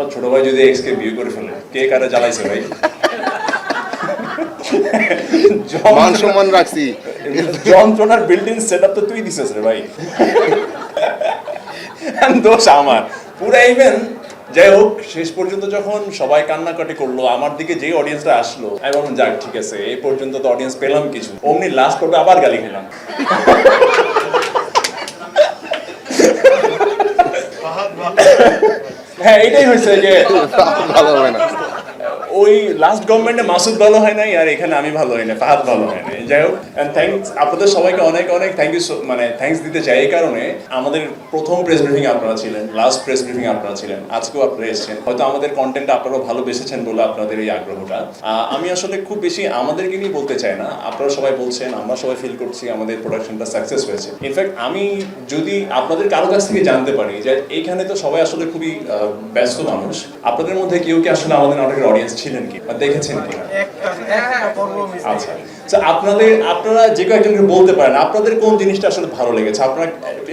আপনার ছোট ভাই যদি এক্স কে বিয়ে করে ফেলে কে কারে জ্বালাইছে ভাই? মান সম্মান রাখছি, যন্ত্রণার বিল্ডিং সেট আপ তো তুই দিছিস রে ভাই। দোষ আমার পুরো। ইভেন যাই হোক, শেষ পর্যন্ত যখন সবাই কান্নাকাটি করলো, আমার দিকে যেই অডিয়েন্সটা আসলো, আমি বললাম যাক ঠিক আছে, এই পর্যন্ত তো অডিয়েন্স পেলাম কিছু। অমনি লাস্ট পর্বে আবার গালি খেলাম। হ্যাঁ, এটাই হয়েছে যে ভালো হবে না। ওই লাস্ট গভর্নমেন্টে মাসুদ ভালো হয় নাই, আর এখানে আমি ভালো হয় না, ফাহাদ ভালো হয় না। যাই হোক, থ্যাংকস আপনাদের সবাইকে অনেক অনেক থ্যাংক ইউ, মানে থ্যাংকস দিতে চাই এই কারণে, আমাদের প্রথম প্রেস ব্রিফিং আপনারা ছিলেন, লাস্ট প্রেস ব্রিফিং আপনারা ছিলেন, আজকেও আপনারা এসেছেন। হয়তো আমাদের কন্টেন্টটা আপনারাও ভালোবেসেছেন বলে আপনাদের এই আগ্রহটা। আমি আসলে খুব বেশি আমাদেরকে নিয়ে বলতে চাই না, আপনারা সবাই বলছেন, আমরা সবাই ফিল করছি আমাদের প্রোডাকশনটা সাকসেস হয়েছে। ইনফ্যাক্ট আমি যদি আপনাদের কারো কাছ থেকে জানতে পারি যে এইখানে তো সবাই আসলে খুবই ব্যস্ত মানুষ, আপনাদের মধ্যে কেউ কি আসলে আমাদের নাটকের অডিয়েন্স ছিলেন কি বা দেখেছেন কি? আচ্ছা, আপনারা যে কেউ একজনকে বলতে পারেন আপনাদের কোন জিনিসটা আসলে ভালো লেগেছে। আপনারা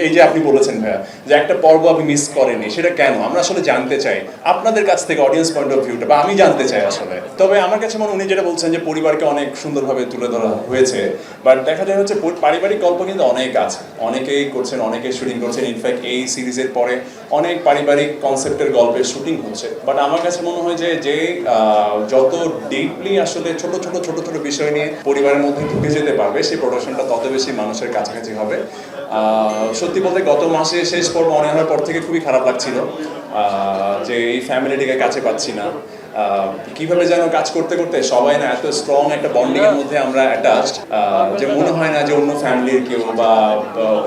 এই যে আপনি বলেছেন ভাইয়া যে একটা পর্ব আপনি মিস করেনি, সেটা কেন? আমরা আসলে জানতে চাই আপনাদের কাছ থেকে, অডিয়েন্স পয়েন্ট অফ ভিউটা, বা আমি জানতে চাই আসলে। তবে আমার কাছে মনে, উনি যেটা বলছেন যে পরিবারকে অনেক সুন্দরভাবে তুলে ধরা হয়েছে, বাট দেখা যায় হচ্ছে পারিবারিক গল্প কিন্তু অনেক আছে, অনেকেই করছেন, অনেকে শুটিং করছেন। ইনফ্যাক্ট এই সিরিজের পরে অনেক পারিবারিক কনসেপ্টের গল্পের শুটিং হচ্ছে। বাট আমার কাছে মনে হয় যে যত ডিপলি আসলে ছোট ছোট বিষয় নিয়ে পরিবারের মধ্যে ঢুকে যেতে পারবে, সেই প্রোডাকশনটা তত বেশি মানুষের কাছাকাছি হবে। সত্যি বলতে গত মাসে শেষ পর্ব মনে হওয়ার পর থেকে খুবই খারাপ লাগছিল যে এই ফ্যামিলিটিকে কাছে পাচ্ছি না। কিভাবে যেন কাজ করতে করতে সবাই না এত স্ট্রং একটা বন্ডিং এর মধ্যে আমরা অ্যাটাচড, যে মনে হয় না যে অন্য ফ্যামিলির কেউ বা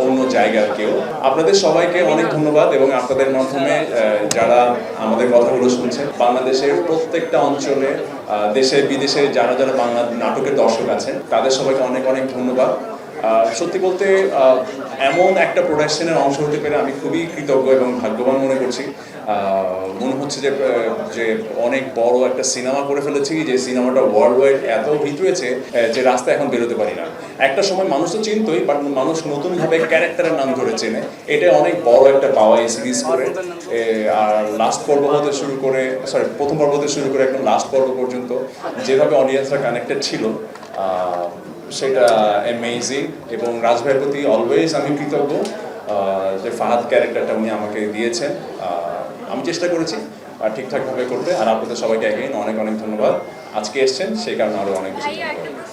অন্য জায়গার কেউ। আপনাদের সবাইকে অনেক ধন্যবাদ, এবং আপনাদের মাধ্যমে যারা আমাদের কথাগুলো শুনছেন, বাংলাদেশের প্রত্যেকটা অঞ্চলে, দেশে বিদেশে যারা যারা বাংলা নাটকের দর্শক আছেন, তাদের সবাইকে অনেক অনেক ধন্যবাদ। সত্যি বলতে এমন একটা প্রোডাকশনের অংশ হতে পেরে আমি খুবই কৃতজ্ঞ এবং ভাগ্যবান মনে করছি। মনে হচ্ছে যে অনেক বড় একটা সিনেমা করে ফেলেছি, যে সিনেমাটা ওয়ার্ল্ড ওয়াইড এত হিট হয়েছে যে রাস্তায় এখন বেরোতে পারি না। একটা সময় মানুষ তো চিনতই, বাট মানুষ নতুনভাবে ক্যারেক্টারের নাম ধরে চেনে। এটা অনেক বড় একটা পাওয়া এই সিরিজ করে। আর লাস্ট পর্ব হতে শুরু করে, প্রথম পর্ব হতে শুরু করে একদম লাস্ট পর্ব পর্যন্ত যেভাবে অডিয়েন্সরা কানেক্টেড ছিল, সেটা অ্যামেজিং। এবং রাজ ভাইয়ের প্রতি অলওয়েজ আমি কৃতজ্ঞ যে ফাহাদ ক্যারেক্টারটা উনি আমাকে দিয়েছেন। আমি চেষ্টা করেছি ঠিকঠাকভাবে করতে। আর আপনাদের সবাইকে অ্যাগেইন অনেক অনেক ধন্যবাদ। আজকে এসছেন সেই কারণে আরও অনেক বেশি ধন্যবাদ।